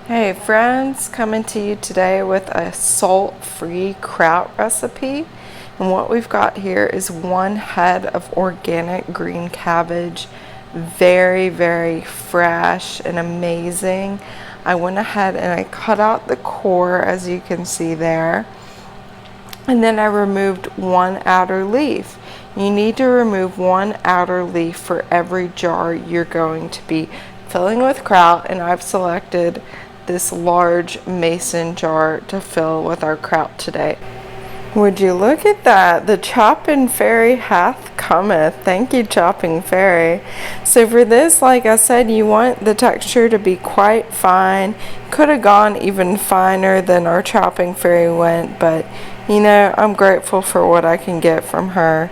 Hey friends, coming to you today with a salt-free kraut recipe. And what we've got here is 1 head of organic green cabbage. Very, very fresh and amazing. I went ahead and I cut out the core, as you can see there. And then I removed 1 outer leaf. You need to remove 1 outer leaf for every jar you're going to be filling with kraut, and I've selected this large mason jar to fill with our kraut today. Would you look at that? The chopping fairy hath cometh. Thank you, chopping fairy. So for this, like I said, you want the texture to be quite fine. Could have gone even finer than our chopping fairy went, but you know, I'm grateful for what I can get from her.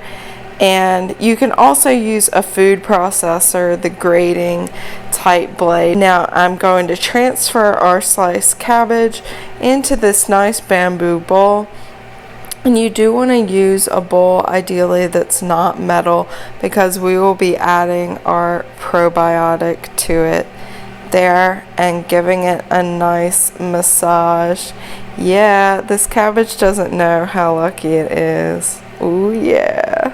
And you can also use a food processor, the grating type blade. Now I'm going to transfer our sliced cabbage into this nice bamboo bowl. And you do want to use a bowl ideally that's not metal, because we will be adding our probiotic to it there and giving it a nice massage. Yeah, this cabbage doesn't know how lucky it is. Ooh yeah.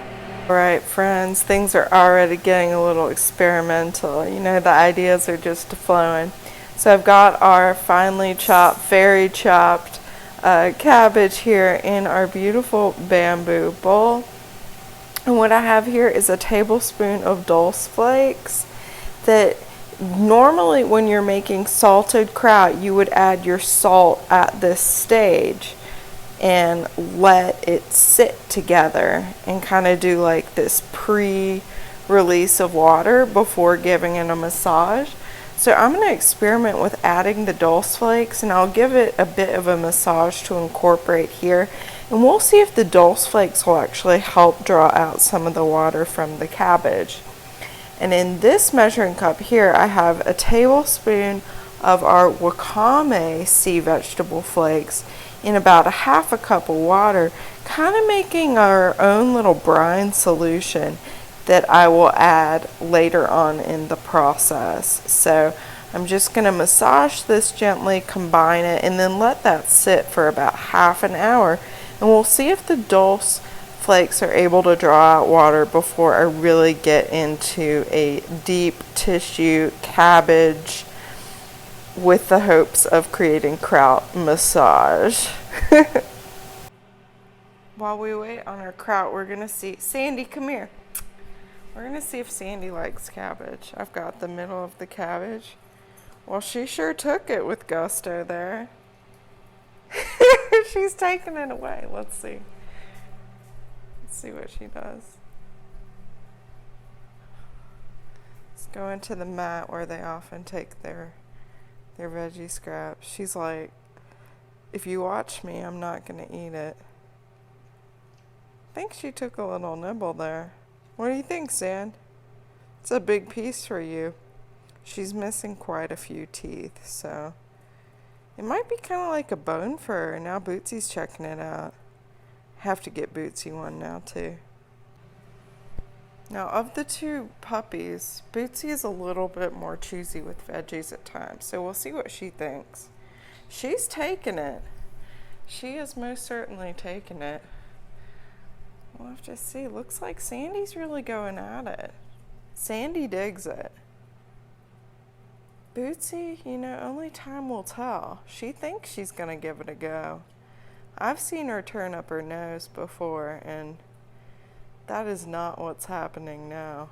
Alright friends, things are already getting a little experimental. You know, the ideas are just flowing. So I've got our finely chopped, very chopped cabbage here in our beautiful bamboo bowl. And what I have here is a tablespoon of dulse flakes that normally when you're making salted kraut, you would add your salt at this stage and let it sit together and kind of do like this pre-release of water before giving it a massage. So I'm going to experiment with adding the dulse flakes, and I'll give it a bit of a massage to incorporate here, and we'll see if the dulse flakes will actually help draw out some of the water from the cabbage. And in this measuring cup here, I have a tablespoon of our wakame sea vegetable flakes in about a half a cup of water, kind of making our own little brine solution that I will add later on in the process. So I'm just going to massage this gently, combine it, and then let that sit for about half an hour, and we'll see if the dulse flakes are able to draw out water before I really get into a deep tissue cabbage with the hopes of creating kraut massage. While we wait on our kraut, we're gonna see, Sandy, come here. We're gonna see if Sandy likes cabbage. I've got the middle of the cabbage. Well, she sure took it with gusto there. She's taking it away. Let's see. Let's see what she does. Let's go into the mat where they often take their veggie scraps. She's like, if you watch me, I'm not gonna eat it. I think she took a little nibble there. What do you think, Sand? It's a big piece for you. She's missing quite a few teeth, so it might be kind of like a bone for her. Now Bootsy's checking it out. Have to get Bootsy one now too. Now, of the 2 puppies, Bootsy is a little bit more choosy with veggies at times, so we'll see what she thinks. She's taking it. She is most certainly taking it. We'll have to see. Looks like Sandy's really going at it. Sandy digs it. Bootsy, you know, only time will tell. She thinks she's going to give it a go. I've seen her turn up her nose before, and that is not what's happening now.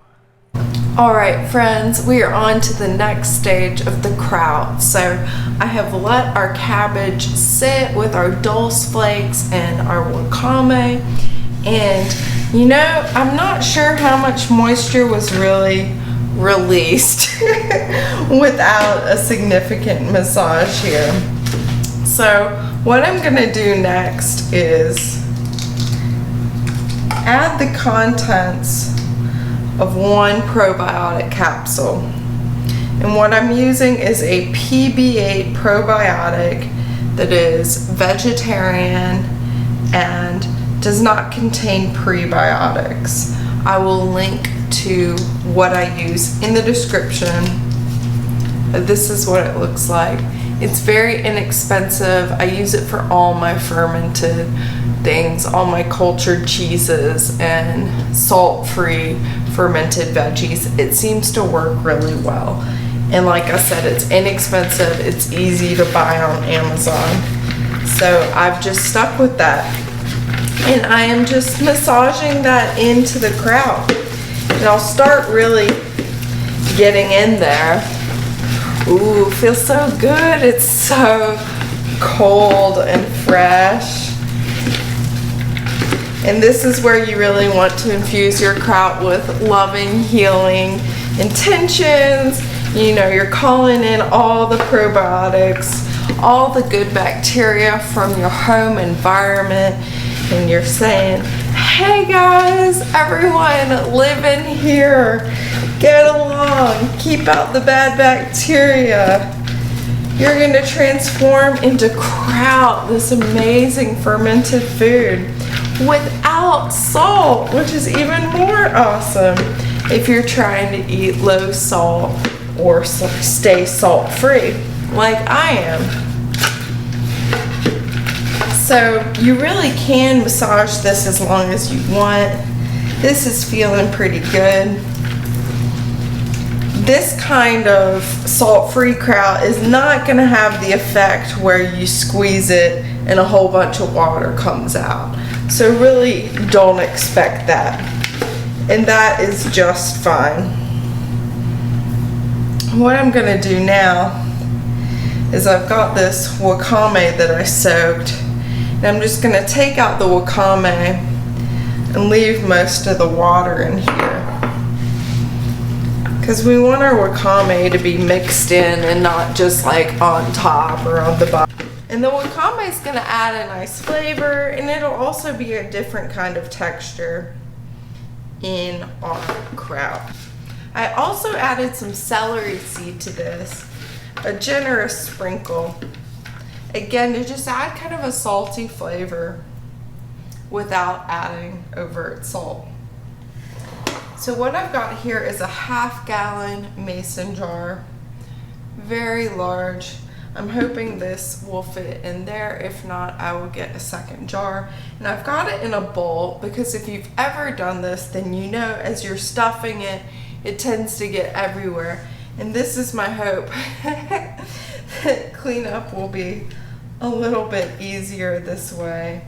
Alright friends, we are on to the next stage of the kraut. So I have let our cabbage sit with our dulse flakes and our wakame, and you know, I'm not sure how much moisture was really released without a significant massage here. So what I'm going to do next is add the contents of 1 probiotic capsule. And what I'm using is a PB8 probiotic that is vegetarian and does not contain prebiotics. I will link to what I use in the description. This is what it looks like. It's very inexpensive. I use it for all my fermented things, all my cultured cheeses and salt-free fermented veggies. It seems to work really well. And like I said, it's inexpensive. It's easy to buy on Amazon. So I've just stuck with that. And I am just massaging that into the kraut. And I'll start really getting in there. Ooh, feels so good. It's so cold and fresh. And this is where you really want to infuse your kraut with loving, healing intentions. You know, you're calling in all the probiotics, all the good bacteria from your home environment, and you're saying, hey guys, everyone, live in here. Get along, keep out the bad bacteria. You're going to transform into kraut, this amazing fermented food, without salt, which is even more awesome if you're trying to eat low salt or stay salt free, like I am. So you really can massage this as long as you want. This is feeling pretty good. This kind of salt-free kraut is not going to have the effect where you squeeze it and a whole bunch of water comes out. So really don't expect that. And that is just fine. What I'm going to do now is I've got this wakame that I soaked. And I'm just going to take out the wakame and leave most of the water in here. Because we want our wakame to be mixed in and not just like on top or on the bottom. And the wakame is going to add a nice flavor, and it'll also be a different kind of texture in our kraut. I also added some celery seed to this, a generous sprinkle. Again, to just add kind of a salty flavor without adding overt salt. So what I've got here is a half-gallon mason jar, very large. I'm hoping this will fit in there. If not, I will get a second jar. And I've got it in a bowl because if you've ever done this, then you know as you're stuffing it, it tends to get everywhere. And this is my hope. Cleanup will be a little bit easier this way.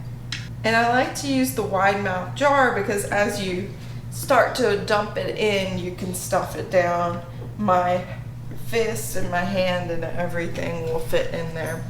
And I like to use the wide mouth jar because as you start to dump it in, you can stuff it down. My fist and my hand and everything will fit in there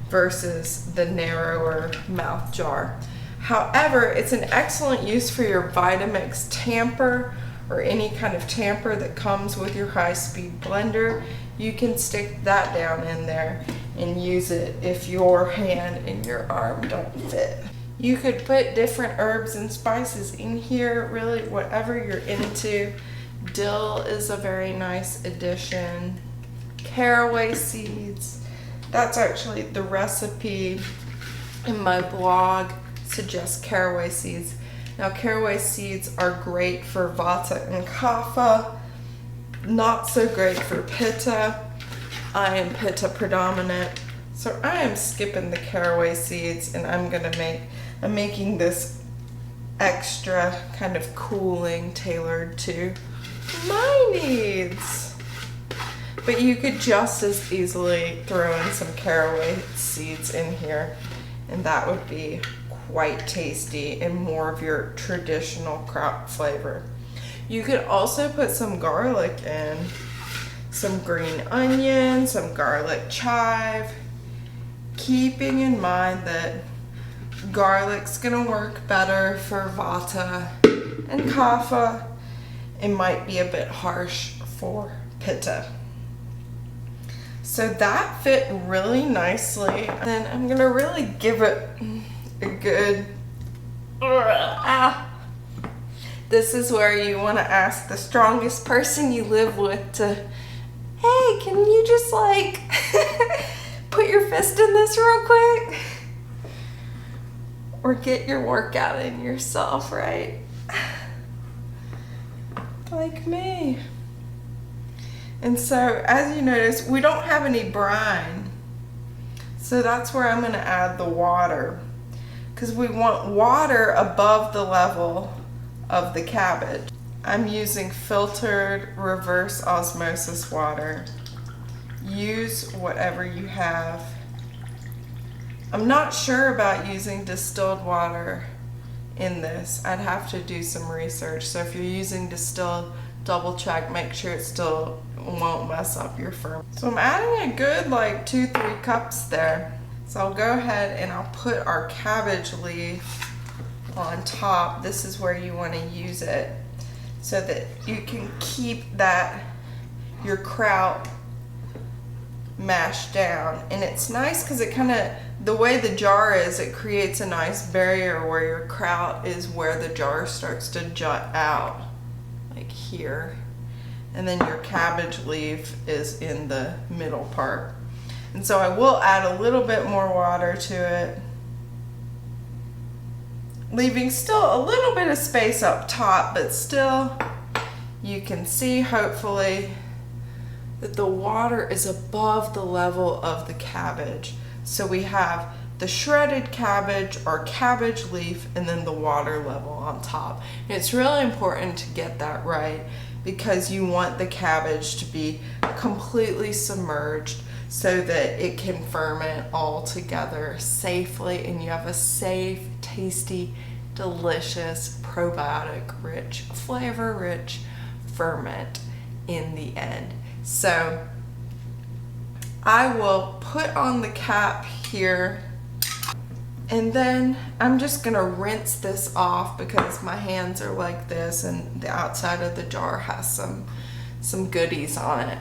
versus the narrower mouth jar. However, it's an excellent use for your Vitamix tamper or any kind of tamper that comes with your high-speed blender. You can stick that down in there and use it if your hand and your arm don't fit. You could put different herbs and spices in here, really whatever you're into. Dill is a very nice addition. Caraway seeds. That's actually the recipe in my blog suggests caraway seeds. Now caraway seeds are great for Vata and Kapha, not so great for Pitta. I am Pitta predominant, so I am skipping the caraway seeds and I'm making this extra kind of cooling tailored to my needs. But you could just as easily throw in some caraway seeds in here and that would be quite tasty and more of your traditional kraut flavor. You could also put some garlic in, some green onion, some garlic chive, keeping in mind that garlic's gonna work better for Vata and Kapha. It might be a bit harsh for Pitta. So that fit really nicely. Then I'm gonna really give it a good This is where you want to ask the strongest person you live with to, hey, can you just like put your fist in this real quick? Or get your workout in yourself, right? Like me. And so, as you notice, we don't have any brine. So that's where I'm going to add the water, because we want water above the level of the cabbage. I'm using filtered reverse osmosis water. Use whatever you have. I'm not sure about using distilled water in this. I'd have to do some research. So if you're using distilled, double check, make sure it still won't mess up your ferment. So I'm adding a good like 2-3 cups there. So I'll go ahead and I'll put our cabbage leaf on top. This is where you want to use it so that you can keep that, your kraut mashed down. And it's nice because it kind of, the way the jar is, it creates a nice barrier where your kraut is where the jar starts to jut out, like here. And then your cabbage leaf is in the middle part. And so I will add a little bit more water to it, leaving still a little bit of space up top, but still you can see hopefully that the water is above the level of the cabbage. So we have the shredded cabbage or cabbage leaf and then the water level on top. And it's really important to get that right because you want the cabbage to be completely submerged so that it can ferment all together safely and you have a safe, tasty, delicious, probiotic-rich, flavor-rich ferment in the end. So I will put on the cap here and then I'm just gonna rinse this off because my hands are like this and the outside of the jar has some goodies on it.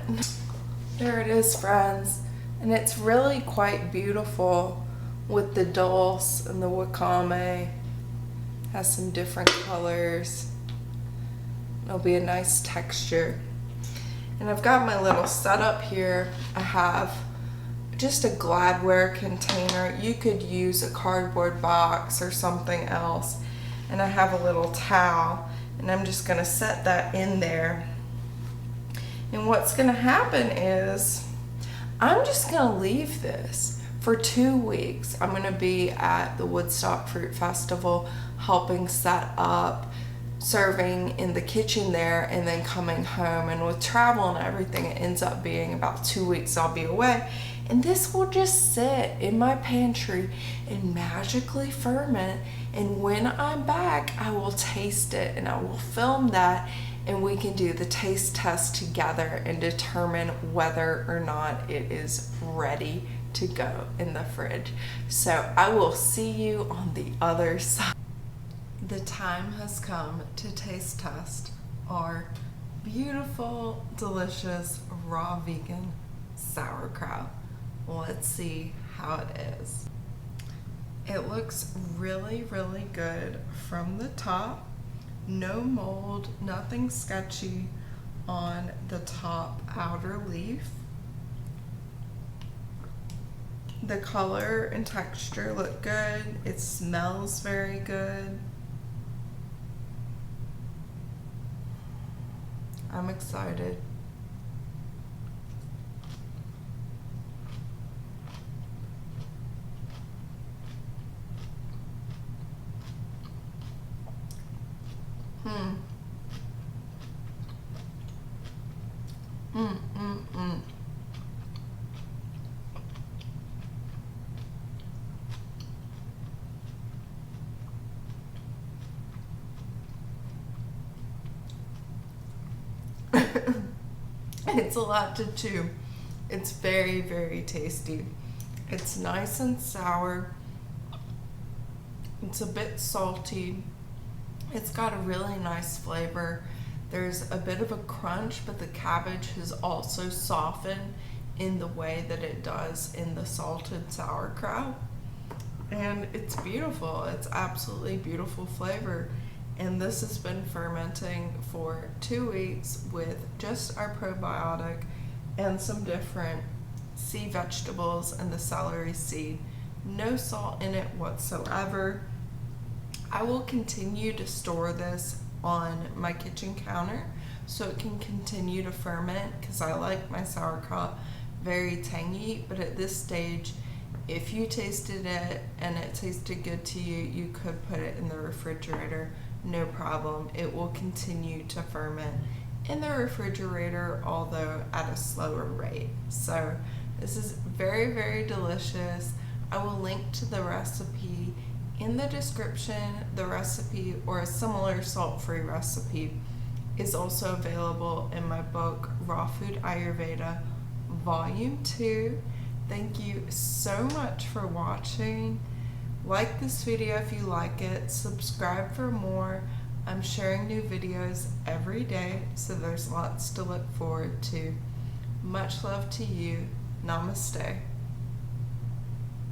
There it is, friends, and it's really quite beautiful with the dulse and the wakame. Has some different colors. It'll be a nice texture. And I've got my little setup here. I have just a Gladware container. You could use a cardboard box or something else. And I have a little towel and I'm just gonna set that in there. And what's gonna happen is I'm just gonna leave this for 2 weeks. I'm gonna be at the Woodstock Fruit Festival helping set up, serving in the kitchen there, and then coming home. And with travel and everything, it ends up being about 2 weeks I'll be away. And this will just sit in my pantry and magically ferment. And when I'm back, I will taste it and I will film that and we can do the taste test together and determine whether or not it is ready to go in the fridge. So I will see you on the other side. The time has come to taste test our beautiful, delicious, raw vegan sauerkraut. Let's see how it is. It looks really, really good from the top. No mold, nothing sketchy on the top outer leaf. The color and texture look good. It smells very good. I'm excited. It's a lot to chew. It's very, very tasty. It's nice and sour. It's a bit salty. It's got a really nice flavor. There's a bit of a crunch, but the cabbage has also softened in the way that it does in the salted sauerkraut. And it's beautiful. It's absolutely beautiful flavor. And this has been fermenting for 2 weeks with just our probiotic and some different sea vegetables and the celery seed. No salt in it whatsoever. I will continue to store this on my kitchen counter so it can continue to ferment because I like my sauerkraut very tangy, but at this stage If you tasted it and it tasted good to you, you could put it in the refrigerator, no problem. It will continue to ferment in the refrigerator, although at a slower rate. So this is very, very delicious. I will link to the recipe in the description. The recipe, or a similar salt-free recipe, is also available in my book, Raw Food Ayurveda, Volume 2. Thank you so much for watching. Like this video if you like it. Subscribe for more. I'm sharing new videos every day, so there's lots to look forward to. Much love to you. Namaste.